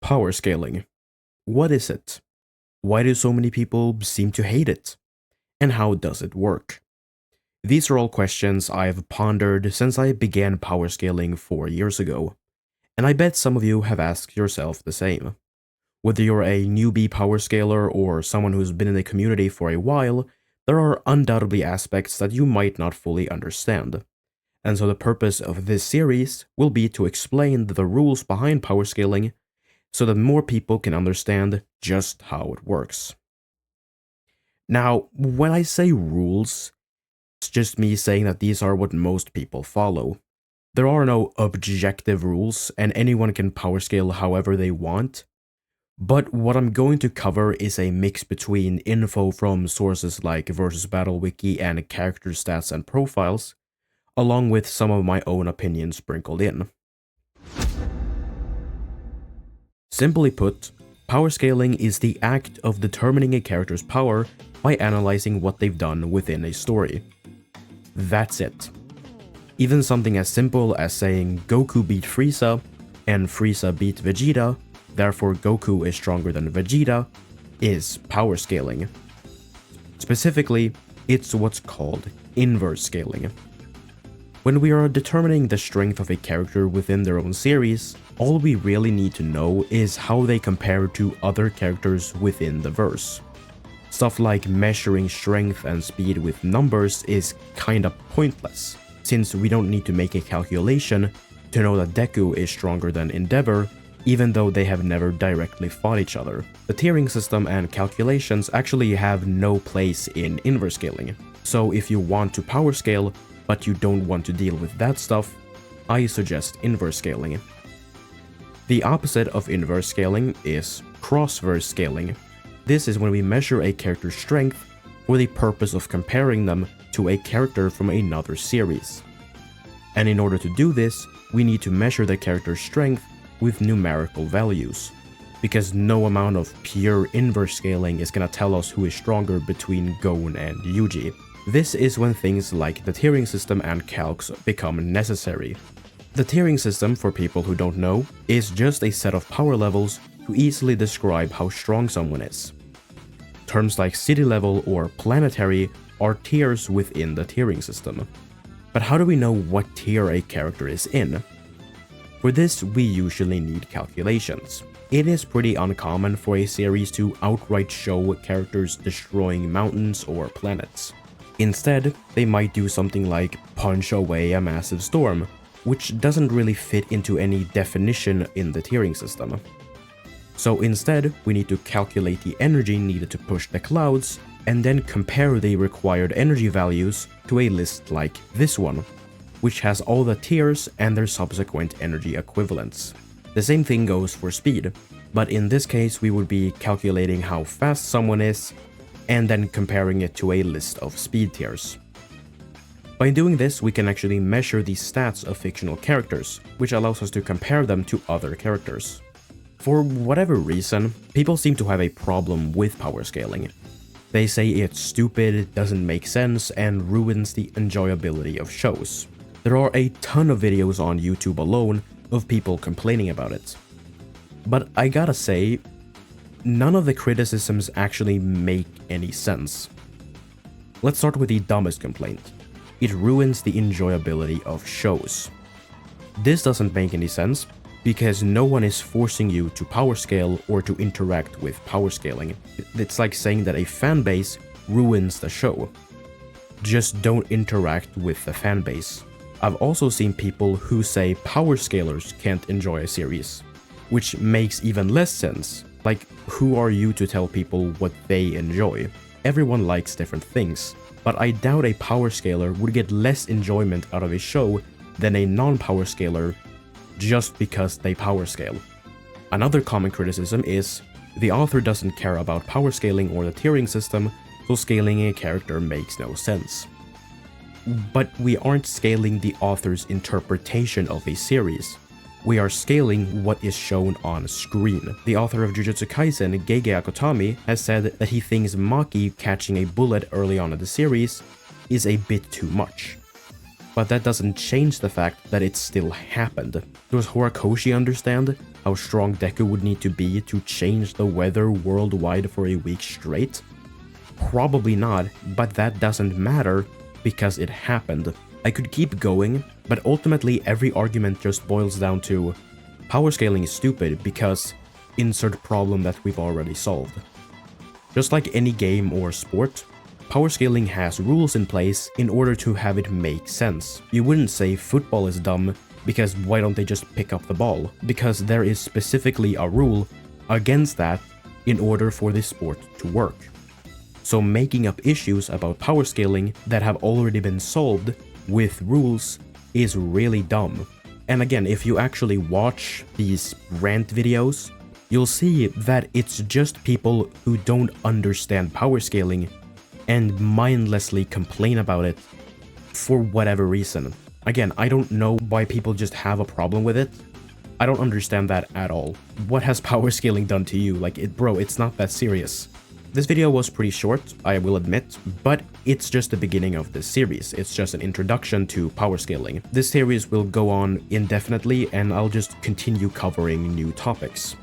Power scaling. What is it? Why do so many people seem to hate it? And how does it work? These are all questions I've pondered since I began power scaling 4 years ago, and I bet some of you have asked yourself the same. Whether you're a newbie power scaler or someone who's been in the community for a while, there are undoubtedly aspects that you might not fully understand. And so the purpose of this series will be to explain the rules behind power scaling so that more people can understand just how it works. Now, when I say rules, it's just me saying that these are what most people follow. There are no objective rules, and anyone can power scale however they want. But what I'm going to cover is a mix between info from sources like Versus Battle Wiki and character stats and profiles, along with some of my own opinions sprinkled in. Simply put, power scaling is the act of determining a character's power by analyzing what they've done within a story. That's it. Even something as simple as saying Goku beat Frieza and Frieza beat Vegeta, therefore Goku is stronger than Vegeta, is power scaling. Specifically, it's what's called inverse scaling. When we are determining the strength of a character within their own series, all we really need to know is how they compare to other characters within the verse. Stuff like measuring strength and speed with numbers is kinda pointless, since we don't need to make a calculation to know that Deku is stronger than Endeavor, even though they have never directly fought each other. The tiering system and calculations actually have no place in inverse scaling, so if you want to power scale, but you don't want to deal with that stuff, I suggest inverse scaling. The opposite of inverse scaling is crossverse scaling. This is when we measure a character's strength for the purpose of comparing them to a character from another series. And in order to do this, we need to measure the character's strength with numerical values, because no amount of pure inverse scaling is gonna tell us who is stronger between Gon and Yuji. This is when things like the tiering system and calcs become necessary. The tiering system, for people who don't know, is just a set of power levels to easily describe how strong someone is. Terms like city level or planetary are tiers within the tiering system. But how do we know what tier a character is in? For this, we usually need calculations. It is pretty uncommon for a series to outright show characters destroying mountains or planets. Instead, they might do something like punch away a massive storm, which doesn't really fit into any definition in the tiering system. So instead, we need to calculate the energy needed to push the clouds, and then compare the required energy values to a list like this one, which has all the tiers and their subsequent energy equivalents. The same thing goes for speed, but in this case we would be calculating how fast someone is, and then comparing it to a list of speed tiers. By doing this, we can actually measure the stats of fictional characters, which allows us to compare them to other characters. For whatever reason, people seem to have a problem with power scaling. They say it's stupid, doesn't make sense, and ruins the enjoyability of shows. There are a ton of videos on YouTube alone of people complaining about it. But I gotta say, none of the criticisms actually make any sense. Let's start with the dumbest complaint. It ruins the enjoyability of shows. This doesn't make any sense because no one is forcing you to power scale or to interact with power scaling. It's like saying that a fan base ruins the show. Just don't interact with the fan base. I've also seen people who say power scalers can't enjoy a series, which makes even less sense. Like, who are you to tell people what they enjoy? Everyone likes different things, but I doubt a power scaler would get less enjoyment out of a show than a non-power scaler just because they power scale. Another common criticism is the author doesn't care about power scaling or the tiering system, so scaling a character makes no sense. But we aren't scaling the author's interpretation of a series. We are scaling what is shown on screen. The author of Jujutsu Kaisen, Gege Akutami, has said that he thinks Maki catching a bullet early on in the series is a bit too much. but that doesn't change the fact that it still happened. Does Horikoshi understand how strong Deku would need to be to change the weather worldwide for a week straight? Probably not, but that doesn't matter because it happened. I could keep going, but ultimately every argument just boils down to power scaling is stupid because insert problem that we've already solved. Just like any game or sport, power scaling has rules in place in order to have it make sense. You wouldn't say football is dumb because why don't they just pick up the ball? Because there is specifically a rule against that in order for this sport to work. So making up issues about power scaling that have already been solved with rules is really dumb. And again, if you actually watch these rant videos, you'll see that it's just people who don't understand power scaling and mindlessly complain about it for whatever reason. Again, I don't know why people just have a problem with it. I don't understand that at all. What has power scaling done to you? Like, bro, it's not that serious. This video was pretty short, I will admit, but it's just the beginning of this series. It's just an introduction to power scaling. This series will go on indefinitely, and I'll just continue covering new topics.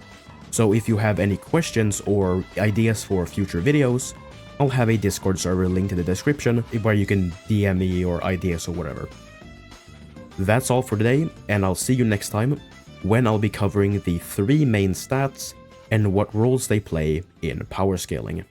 So if you have any questions or ideas for future videos, I'll have a Discord server linked in the description where you can DM me or ideas or whatever. That's all for today, and I'll see you next time when I'll be covering the 3 main stats and what roles they play in power scaling.